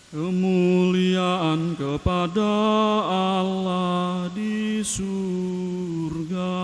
Kemuliaan kepada Allah di surga.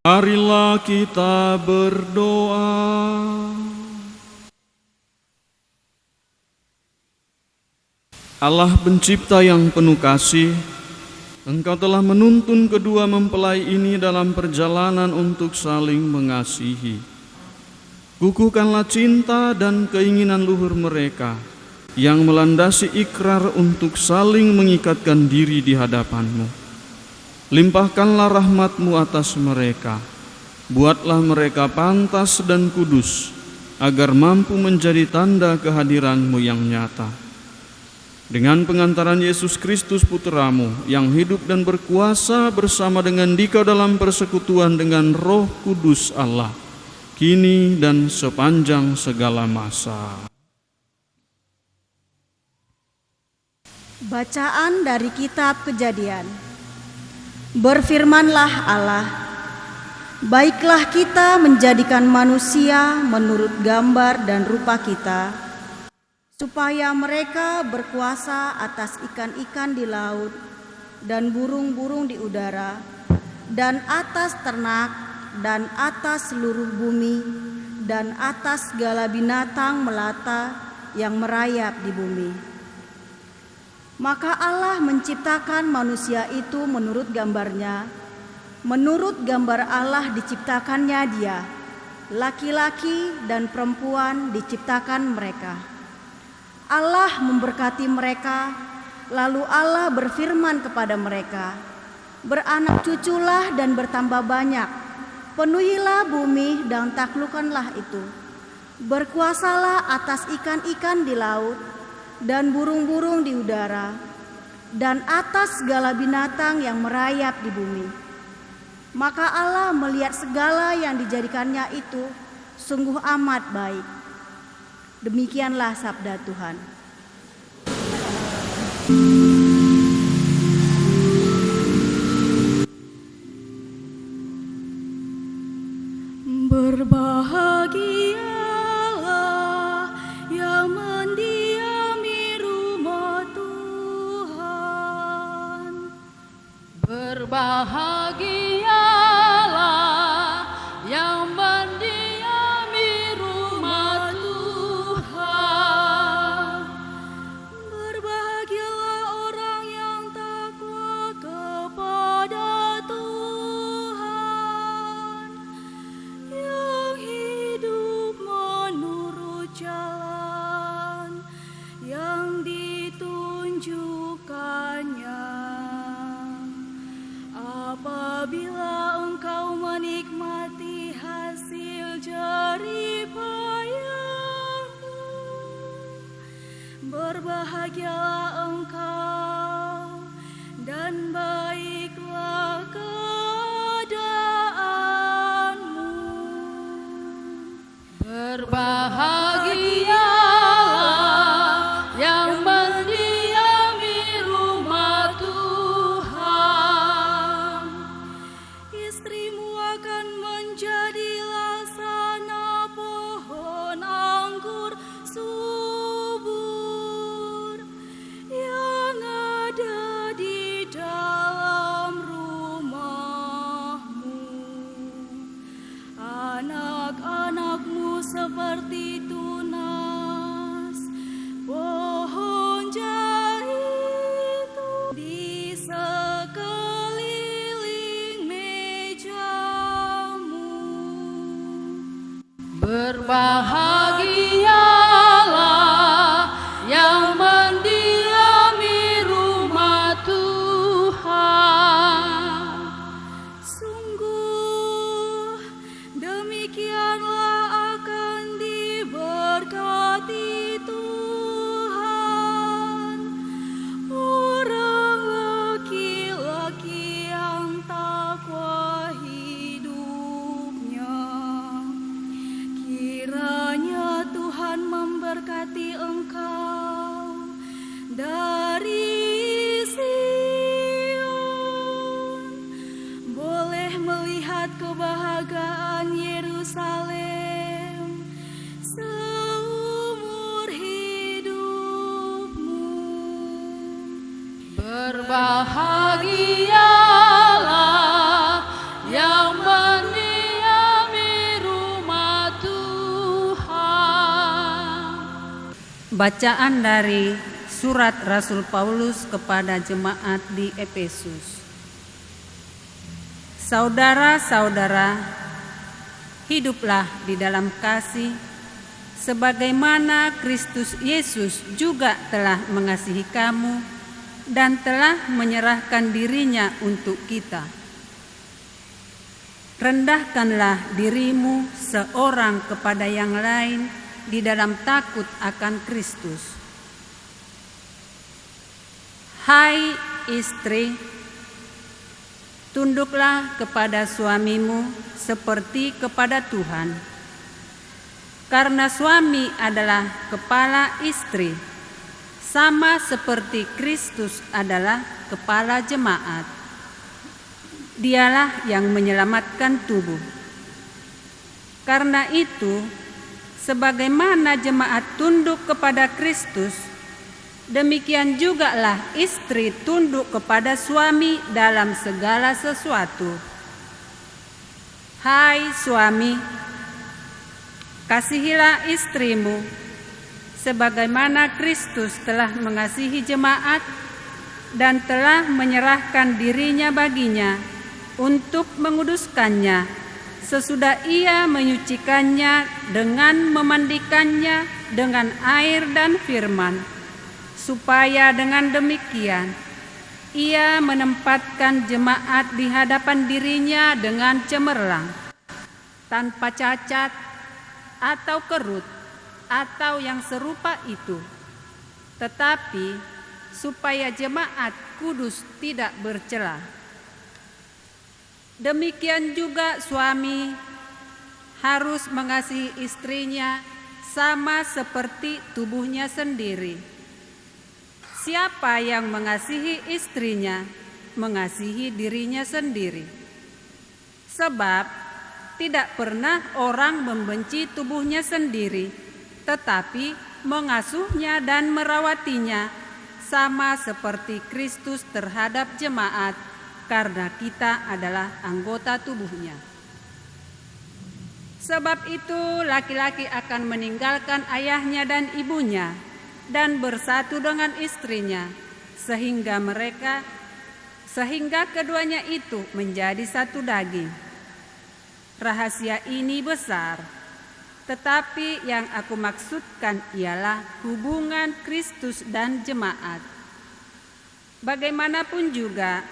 Marilah kita berdoa. Allah pencipta yang penuh kasih, Engkau telah menuntun kedua mempelai ini dalam perjalanan untuk saling mengasihi. Kukuhkanlah cinta dan keinginan luhur mereka yang melandasi ikrar untuk saling mengikatkan diri di hadapan-Mu. Limpahkanlah rahmat-Mu atas mereka. Buatlah mereka pantas dan kudus, agar mampu menjadi tanda kehadiran-Mu yang nyata. Dengan pengantaran Yesus Kristus Putra-Mu, yang hidup dan berkuasa bersama dengan Dikau dalam persekutuan dengan Roh Kudus Allah, kini dan sepanjang segala masa. Bacaan dari Kitab Kejadian. Berfirmanlah Allah, baiklah kita menjadikan manusia menurut gambar dan rupa kita, supaya mereka berkuasa atas ikan-ikan di laut dan burung-burung di udara, dan atas ternak, dan atas seluruh bumi, dan atas segala binatang melata yang merayap di bumi. Maka Allah menciptakan manusia itu menurut gambarnya. Menurut gambar Allah diciptakannya dia, laki-laki dan perempuan diciptakan mereka. Allah memberkati mereka, lalu Allah berfirman kepada mereka, beranak cuculah dan bertambah banyak, penuhilah bumi dan taklukkanlah itu. Berkuasalah atas ikan-ikan di laut dan burung-burung di udara, dan atas segala binatang yang merayap di bumi. Maka Allah melihat segala yang dijadikannya itu sungguh amat baik. Demikianlah sabda Tuhan. Berbahagialah yang mendiami rumah Tuhan. Berbahagialah yang mendiami rumah Tuhan. Berbahagialah orang yang takwa kepada Tuhan, yang hidup menurut jalan yang ditunjukkannya. Apabila engkau menikmati hasil jerih payahmu, berbahagialah engkau dan baiklah keadaanmu. Berbahagialah yang mendiami rumah Tuhan. Istrimu akan menjadi laksana pohon anggur subur yang ada di dalam rumahmu. Anak-anakmu seperti tunas pohon zaitun di sekeliling mejamu. Berbahagialah yang mendiami rumah Tuhan. Sungguh demikianlah akan diberkati Tuhan orang laki-laki yang takwa hidupnya. Kiranya Tuhan memberkati engkau dari Sion, boleh melihat kebahagiaan Yerusalem seumur hidupmu. Berbahagialah yang mendiami rumah Tuhan. Bacaan dari surat Rasul Paulus kepada jemaat di Efesus. Saudara-saudara, hiduplah di dalam kasih, sebagaimana Kristus Yesus juga telah mengasihi kamu dan telah menyerahkan dirinya untuk kita. Rendahkanlah dirimu seorang kepada yang lain di dalam takut akan Kristus. Hai istri, tunduklah kepada suamimu seperti kepada Tuhan. Karena suami adalah kepala istri, sama seperti Kristus adalah kepala jemaat. Dialah yang menyelamatkan tubuh. Karena itu, sebagaimana jemaat tunduk kepada Kristus, demikian jugalah istri tunduk kepada suami dalam segala sesuatu. Hai suami, kasihilah istrimu, sebagaimana Kristus telah mengasihi jemaat dan telah menyerahkan dirinya baginya untuk menguduskannya, sesudah ia menyucikannya dengan memandikannya dengan air dan firman, supaya dengan demikian ia menempatkan jemaat di hadapan dirinya dengan cemerlang, tanpa cacat atau kerut atau yang serupa itu, tetapi supaya jemaat kudus tidak bercela. Demikian juga suami harus mengasihi istrinya sama seperti tubuhnya sendiri. Siapa yang mengasihi istrinya, mengasihi dirinya sendiri. Sebab tidak pernah orang membenci tubuhnya sendiri, tetapi mengasuhnya dan merawatinya, sama seperti Kristus terhadap jemaat, karena kita adalah anggota tubuhnya. Sebab itu laki-laki akan meninggalkan ayahnya dan ibunya dan bersatu dengan istrinya, sehingga keduanya itu menjadi satu daging. Rahasia ini besar, tetapi yang aku maksudkan ialah hubungan Kristus dan jemaat. Bagaimanapun juga,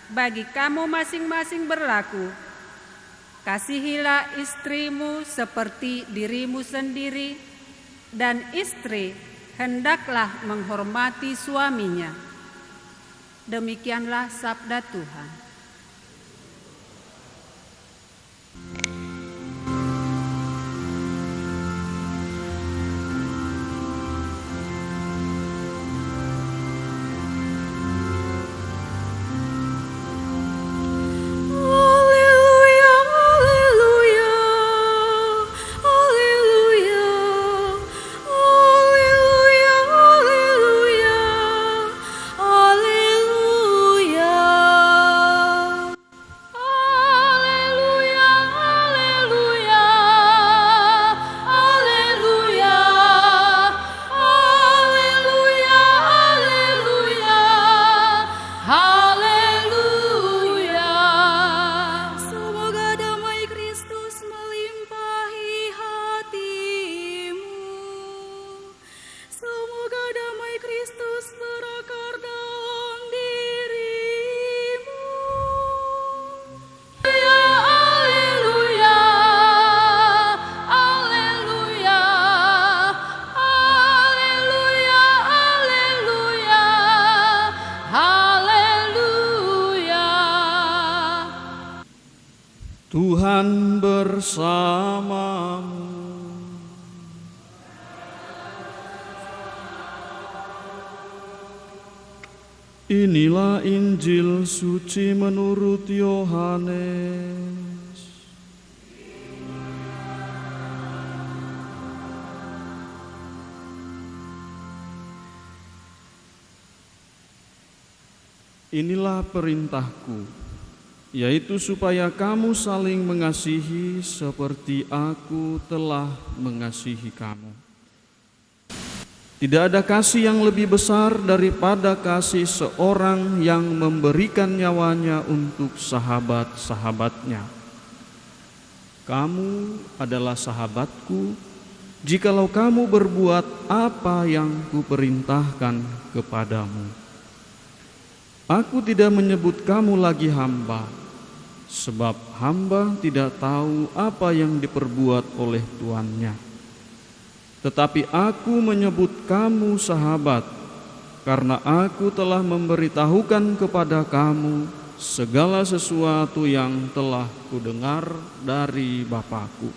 bagi kamu masing-masing berlaku, kasihilah istrimu seperti dirimu sendiri, dan istri hendaklah menghormati suaminya. Demikianlah sabda Tuhan. Tuhan bersamamu. Inilah Injil suci menurut Yohanes. Inilah perintahku, yaitu supaya kamu saling mengasihi seperti aku telah mengasihi kamu. Tidak ada kasih yang lebih besar daripada kasih seorang yang memberikan nyawanya untuk sahabat-sahabatnya. Kamu adalah sahabatku jikalau kamu berbuat apa yang kuperintahkan kepadamu. Aku tidak menyebut kamu lagi hamba, sebab hamba tidak tahu apa yang diperbuat oleh tuannya. Tetapi aku menyebut kamu sahabat, karena aku telah memberitahukan kepada kamu segala sesuatu yang telah kudengar dari Bapa-Ku.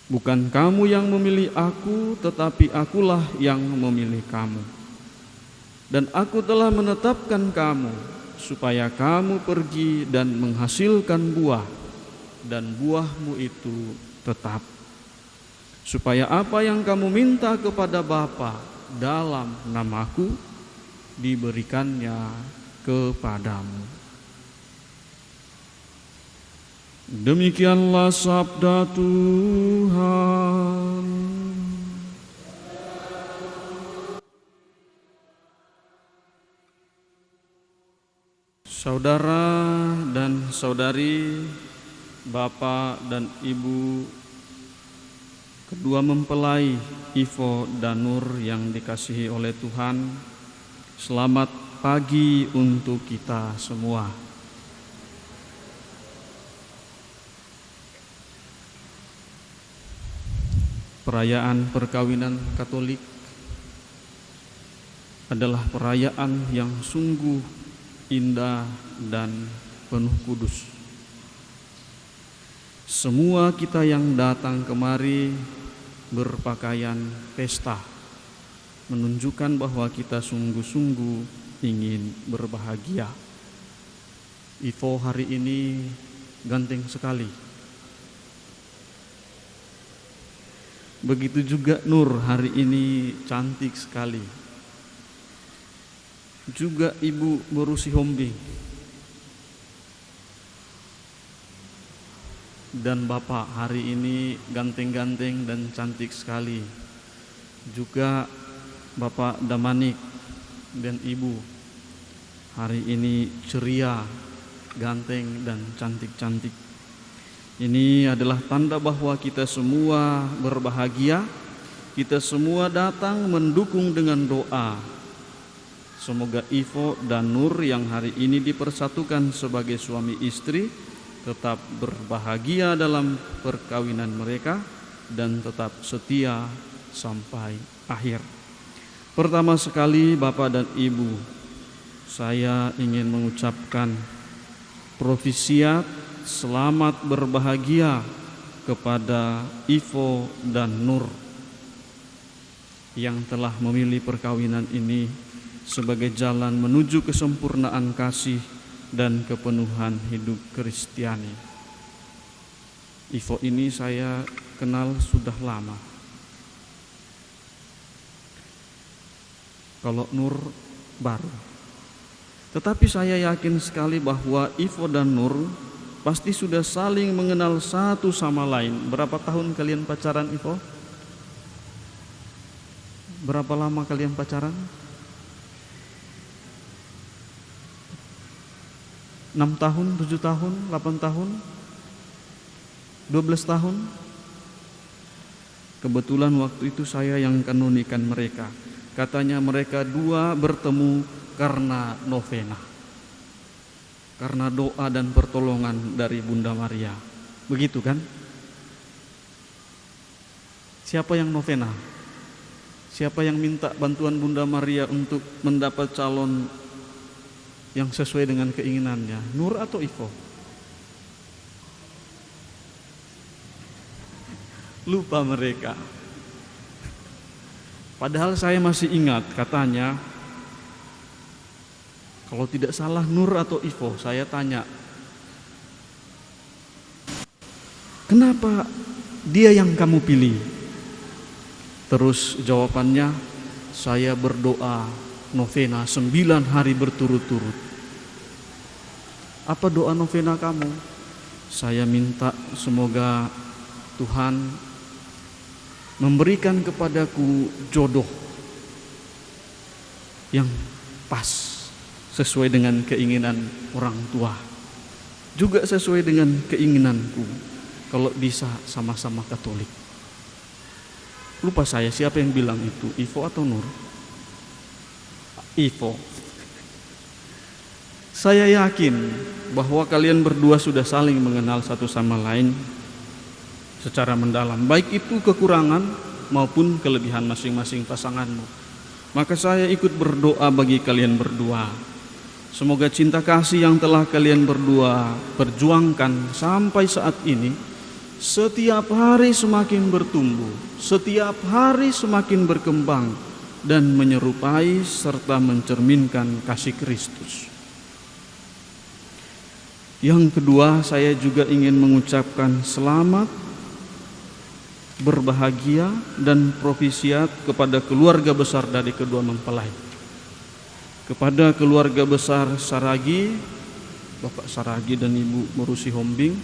Bukan kamu yang memilih aku, tetapi akulah yang memilih kamu. Dan aku telah menetapkan kamu, supaya kamu pergi dan menghasilkan buah, dan buahmu itu tetap. Supaya apa yang kamu minta kepada Bapa dalam namaku, diberikannya kepadamu. Demikianlah sabda Tuhan. Saudara dan saudari, Bapak dan Ibu, kedua mempelai Ivo dan Nur yang dikasihi oleh Tuhan, selamat pagi untuk kita semua. Perayaan perkawinan Katolik adalah perayaan yang sungguh indah dan penuh kudus. Semua kita yang datang kemari berpakaian pesta, menunjukkan bahwa kita sungguh-sungguh ingin berbahagia. Ivo hari ini ganteng sekali, Begitu juga Nur hari ini cantik sekali. Juga Ibu Merusi Hombing. Dan Bapak hari ini ganteng-ganteng dan cantik sekali. Juga Bapak Damanik dan Ibu hari ini ceria, ganteng dan cantik-cantik. Ini adalah tanda bahwa kita semua berbahagia. Kita semua datang mendukung dengan doa. Semoga Ivo dan Nur yang hari ini dipersatukan sebagai suami istri tetap berbahagia dalam perkawinan mereka dan tetap setia sampai akhir. Pertama sekali Bapak dan Ibu, saya ingin mengucapkan profisiat selamat berbahagia kepada Ivo dan Nur yang telah memilih perkawinan ini sebagai jalan menuju kesempurnaan kasih dan kepenuhan hidup Kristiani. Ivo ini saya kenal sudah lama. Kalau Nur baru. Tetapi saya yakin sekali bahwa Ivo dan Nur pasti sudah saling mengenal satu sama lain. Berapa tahun kalian pacaran, Ivo? Berapa lama kalian pacaran? 6 tahun, 7 tahun, 8 tahun, 12 tahun. Kebetulan waktu itu saya yang kanunikan mereka. Katanya mereka dua bertemu karena novena, karena doa dan pertolongan dari Bunda Maria. Begitu kan? Siapa yang novena? Siapa yang minta bantuan Bunda Maria untuk mendapat calon yang sesuai dengan keinginannya? Nur atau Ivo? Lupa mereka. Padahal saya masih ingat, katanya kalau tidak salah Nur atau Ivo. Saya tanya, kenapa dia yang kamu pilih? Terus jawabannya, saya berdoa novena 9 hari berturut-turut. Apa doa novena kamu? Saya minta semoga Tuhan memberikan kepadaku jodoh yang pas, sesuai dengan keinginan orang tua, juga sesuai dengan keinginanku, kalau bisa sama-sama Katolik. Lupa saya siapa yang bilang itu, Ivo atau Nur? Ivo. Saya yakin bahwa kalian berdua sudah saling mengenal satu sama lain secara mendalam, baik itu kekurangan maupun kelebihan masing-masing pasanganmu. Maka saya ikut berdoa bagi kalian berdua. Semoga cinta kasih yang telah kalian berdua perjuangkan sampai saat ini setiap hari semakin bertumbuh, setiap hari semakin berkembang dan menyerupai serta mencerminkan kasih Kristus. Yang kedua, saya juga ingin mengucapkan selamat, berbahagia dan profisiat kepada keluarga besar dari kedua mempelai. Kepada keluarga besar Saragi, Bapak Saragi dan Ibu Merusi Hombing,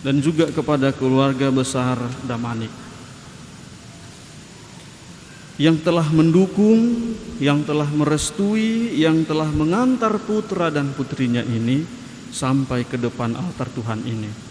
dan juga kepada keluarga besar Damanik yang telah mendukung, yang telah merestui, yang telah mengantar putra dan putrinya ini sampai ke depan altar Tuhan ini.